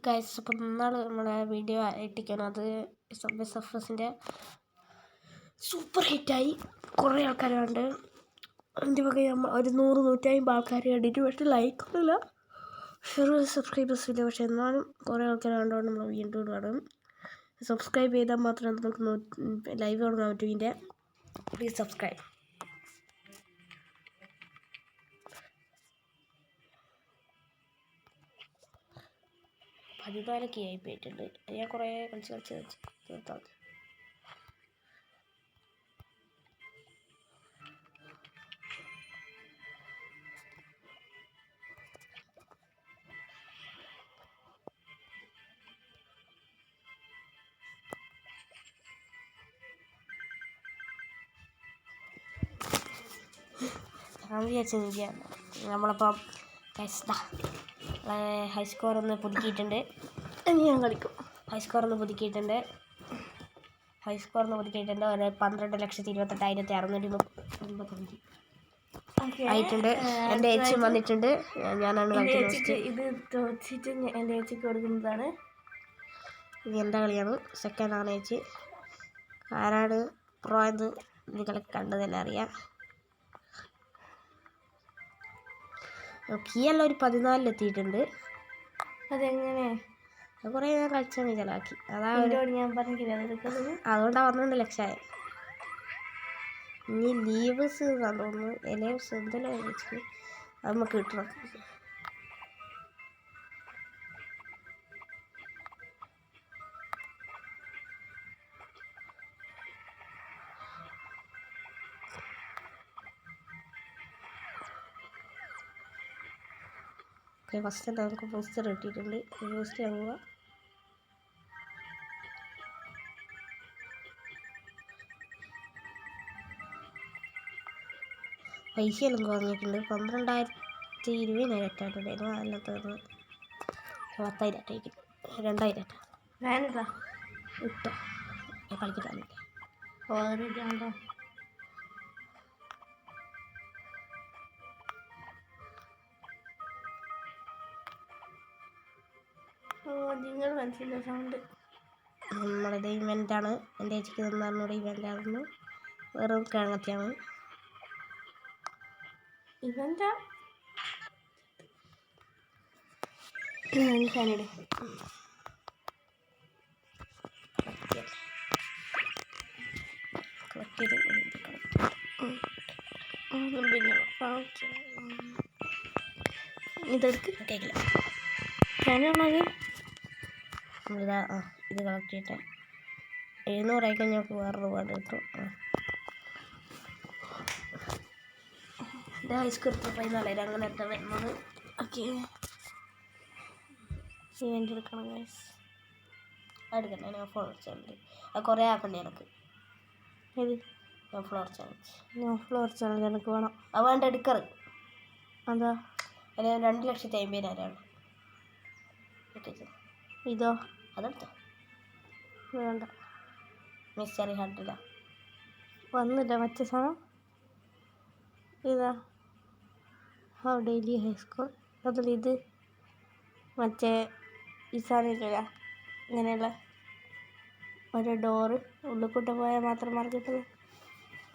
Guys, അപ്പം ഇന്നാണ് നമ്മളെ വീഡിയോ ഇട്ടിരിക്കുന്നത്. സബ്വേ സർഫേഴ്സിൻ്റെ സൂപ്പർ ഹിറ്റായി. കുറേ ആൾക്കാർ കണ്ട്. അതിൻ്റെ വക ഒരു 100-150 ആൾക്കാർ കണ്ടിട്ട്, പക്ഷേ ലൈക്കൊന്നുമില്ല, സബ്സ്ക്രൈബേഴ്സ് ഇല്ല. പക്ഷേ എന്നാലും കുറേ ആൾക്കാർ കണ്ടുകൊണ്ട് നമ്മൾ വീണ്ടും കാണും. സബ്സ്ക്രൈബ് ചെയ്താൽ മാത്രമേ നമുക്ക് ലൈവ് തുടങ്ങാൻ പറ്റൂ. ഇതിൻ്റെ പ്ലീസ് സബ്സ്ക്രൈബ്. പതിനാലൊക്കെ ആയി പോയിട്ടുണ്ട്. ഞാൻ കുറേ കളിച്ച് തീർത്താൽ വിചാരിച്ചാണ്. നമ്മളപ്പം ഹൈസ്കോർ ഒന്ന് പുതുക്കിയിട്ടുണ്ട്. ഇനി ഞാൻ കളിക്കും. ഹൈസ്കോർ ഒന്ന് പുതുക്കിയിട്ടുണ്ട്. ഒരു 12,28,635 ആയിട്ടുണ്ട്. എൻ്റെ ഏച്ചിയും വന്നിട്ടുണ്ട്. ഞാനാണ് കളിക്കുന്നത്. ഇത് തോച്ചിട്ട് എൻ്റെ ഏച്ചിക്ക് കൊടുക്കുന്നതാണ്. ഇത് എൻ്റെ കളിയാണ്. സെക്കൻഡാണ് ഏച്ചി. ആരാണ് പ്രോ എന്ന് നിങ്ങളൊക്കെ കണ്ടു തന്നെ അറിയാം. കീയെല്ലാം ഒരു 14-ലെത്തിയിട്ടുണ്ട്. അതെങ്ങനെ? കുറേ ഞാൻ കളിച്ചാണ് ചിലവാക്കി. ഞാൻ പറഞ്ഞില്ല, അതുകൊണ്ടാണ് 12 ലക്ഷമായി. ഇനി ലീവ്സ് തോന്നുന്നു, എലേവ്സ് എന്തെല്ലാം വിളിച്ചത് അത് നമുക്ക് കിട്ടണം. ഫസ്റ്റ് നമുക്ക് ബൂസ്റ്റർ കിട്ടിയിട്ടുണ്ട്. ബൂസ്റ്റ് വാങ്ങുക. പൈസയെല്ലാം വാങ്ങിയിട്ടുണ്ട്. 12,020 ഇട്ടായിട്ടുണ്ടായിരുന്നു. അതെല്ലാം തീർന്ന് 10,000 ഇട്ടായിരിക്കും. 2,000 ഞാനിട്ടാ ഇട്ടോ കളിക്കിട്ടാന്നില്ല. ഓരോ നിങ്ങൾ മനസ്സിലായ സൗണ്ട് നമ്മളുടെ ഇവൻ്റാണ്. എൻ്റെ ചേച്ചിക്ക് തന്നൂടെ ഇവൻ്റായിരുന്നു. വെറും കിഴങ്ങത്തിയാണ് ഇവൻ്റാ. ഞാനിട് ഇതെടുക്ക് കേൾക്കില്ല. ഞാനാണത് ഇതാ. ഇത് കളക്ട് ചെയ്തിട്ട് 700 ആയി കഴിഞ്ഞാൽ നമുക്ക് വേറെ റിവാർഡ് കിട്ടും. ഇത് ഹൈസ്കോർ 14 അങ്ങനെ എത്താൻ വരുന്നത്. ഓക്കെ, ഇവൻ്റ് എടുക്കണം ഗൈസ്. എടുക്കണ്ട, ഞാൻ ഫ്ലോർ ചാലഞ്ച് അത് കുറേ ആക്കണ്ടേ എനിക്ക്. ഏത്? ഫ്ലോർ ചാലഞ്ച് എനിക്ക് വേണം. അത് വേണ്ട, എടുക്കറ്. എന്താ? അതിന് 2,50,000 ഇതോ? അതെടുത്തോ. വേണ്ട, മിസ്റ്ററി ഹണ്ടില്ല വന്നില്ല മറ്റേ സാധനം. ഇതാ ഡെയിലി ഹൈസ്കോർ. അതിൽ ഇത് മറ്റേ ഈ സാധനം ഇങ്ങനെയുള്ള ഒരു ഡോറ് ഉള്ളിക്കൂട്ട് പോയാൽ മാത്രം മാർക്കിട്ടത്.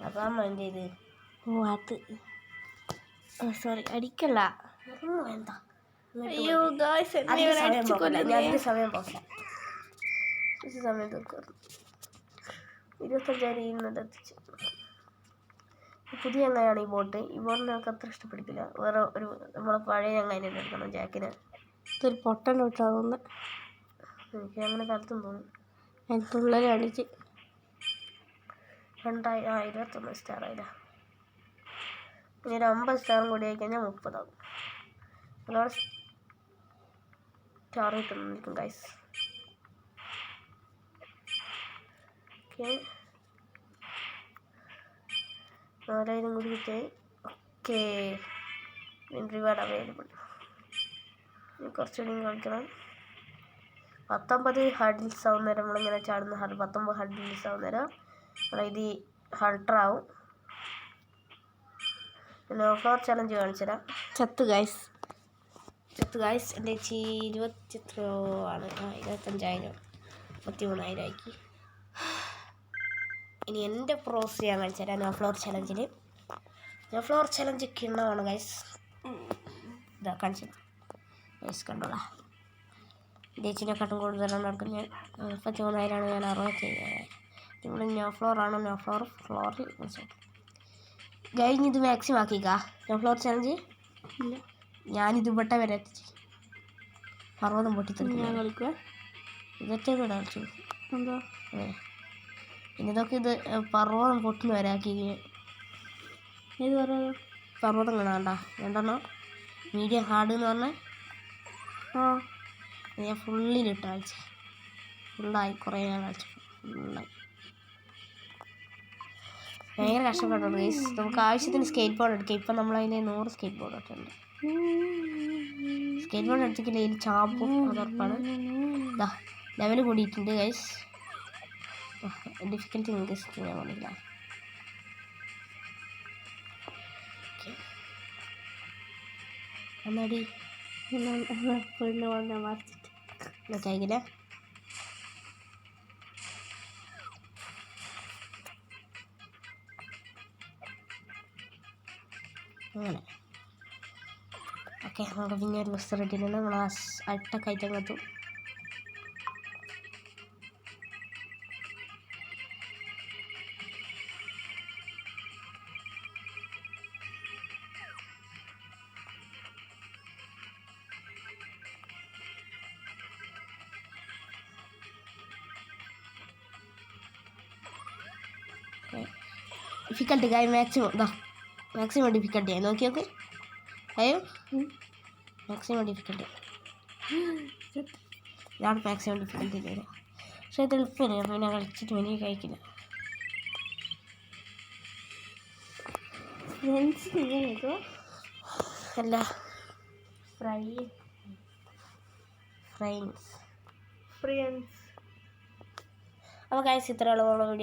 അതാണ് എൻ്റെ ഇത്. ഓ അത് സോറി, അടിക്കല്ല. എന്താ? അയ്യോ ഗായ്സ്, സമയം പോകില്ല. സമയം തീർക്കും. 25,000 എത്തിച്ചു. പുതിയ ചങ്ങായാണ് ഈ ബോട്ട്. ഈ ബോട്ടിന് നമുക്ക് അത്ര ഇഷ്ടപ്പെടില്ല. വേറെ ഒരു നമ്മളെ പഴയ ചങ്ങായിനെ എടുക്കണം, ജാക്കിന്. ഇതൊരു പൊട്ടൻ വിട്ടാ തോന്നുന്നു. എനിക്ക് അങ്ങനെ കാലത്തും തോന്നും. എനിക്കുള്ളത് അടിച്ച് 21 സ്റ്റാർ ആയില്ല. ഇനി ഒരു 50 സ്റ്റാറും കൂടി ആയിക്കഴിഞ്ഞാൽ 30 ആകും. അതോടെ സ്റ്റാർ കിട്ടുന്നിരിക്കും ഗൈസ്. ഓക്കെ, 4,000 കൂടി കിട്ടി. Okay, reward available. കുറച്ചുകൂടി കളിക്കണം. 19 ഹഡിൽസ് ആവുന്നേരം നമ്മളിങ്ങനെ ചാടുന്ന 19 ഹഡിൽസ് ആവുന്നേരം ഇത് ഹൾട്ടറാവും. പിന്നെ ഫ്ലോർ ചലഞ്ച് കാണിച്ചു തരാം. ചത്ത് ഗൈസ്. ചത്ത് ഗൈസ്. എൻ്റെ ചേച്ചി 20 എത്രയോ ആണ്, 25,000 33,000 ആക്കി. ഇനി എൻ്റെ പ്രോസ് ഞാൻ കാണിച്ചു തരാം. നോ ഫ്ലോർ ചലഞ്ച് കിണ്ണമാണ് ഗൈസ്. ഇതാ കാണിച്ചു ഗൈസ്, കണ്ടോളാം. ചേച്ചിനെക്കാട്ടും കൂടുതലാണ് നടക്കും ഞാൻ. 33,000 ഞാൻ 67,000. നിങ്ങൾ നോ ഫ്ലോറാണോ? നോ ഫ്ലോറിൽ കഴിഞ്ഞ് ഇത് മാക്സിമം ആക്കിക്കാ. നോ ഫ്ലോർ ചലഞ്ച് ഇല്ല, ഞാനിത് ഇവിടെ വരെ എത്തിച്ച് പർവ്വതം പൊട്ടിത്തെറിക്കും. ഞാൻ കളിക്കുക ഇതൊക്കെ ഇവിടെ കളിച്ചു. എന്താ ഇതൊക്കെ ഇത് പർവ്വതം പൊട്ടുന്ന വരെ ആക്കി. ഏത് പർവ്വതം കാണാണ്ട രണ്ടെണ്ണോ മീഡിയം ഹാർഡ് എന്ന് പറഞ്ഞാൽ ഞാൻ ഫുള്ളിലിട്ട് കളിച്ചു. ഫുള്ളായി കുറേ ഞാൻ കളിച്ചു. ഫുള്ളായി ഭയങ്കര കഷ്ടപ്പെട്ടു ഗൈസ്. നമുക്ക് ആവശ്യത്തിന് സ്കേറ്റ് ബോർഡ് എടുക്കാം. ഇപ്പം നമ്മളതിൽ 100 സ്കേറ്റ് ബോർഡ് ഇട്ടുണ്ട്. സ്കേറ്റ് ബോർഡ് എടുത്തിട്ടില്ല, ഇതിൽ ചാപ്പും അതുറപ്പാണ്. ഇതാ ലെവൽ കൂടിയിട്ടുണ്ട് ഗൈസ്. ഡിഫിക്കൽട്ടി ഇൻക്രീസ് ചെയ്യാൻ പാടില്ല. ഒന്നടി കഴിക്കില്ല. അങ്ങനെ ഓക്കെ, നമുക്ക് പിന്നെ ഒരു ബസ് റെഡിയില്ല. നമ്മൾ അടുത്ത കയറ്റം കത്തും. ഡിഫിക്കൽട്ടി കായ് മാക്സിമം ഡിഫിക്കൽട്ടി ആയി നോക്കി നോക്ക്. അയ്യോ മാക്സിമം ഡിഫിക്കൽട്ടി, ഇതാണ് മാക്സിമം ഡിഫിക്കൽട്ടി വരും. പക്ഷേ ഇത് എളുപ്പമില്ല, പിന്നെ കളിച്ചിട്ട് എനിക്ക് കഴിക്കില്ല. അല്ല ഫ്രണ്ട്സ്. അപ്പോൾ ഗൈസ് ഇത്രയുള്ള വീഡിയോ.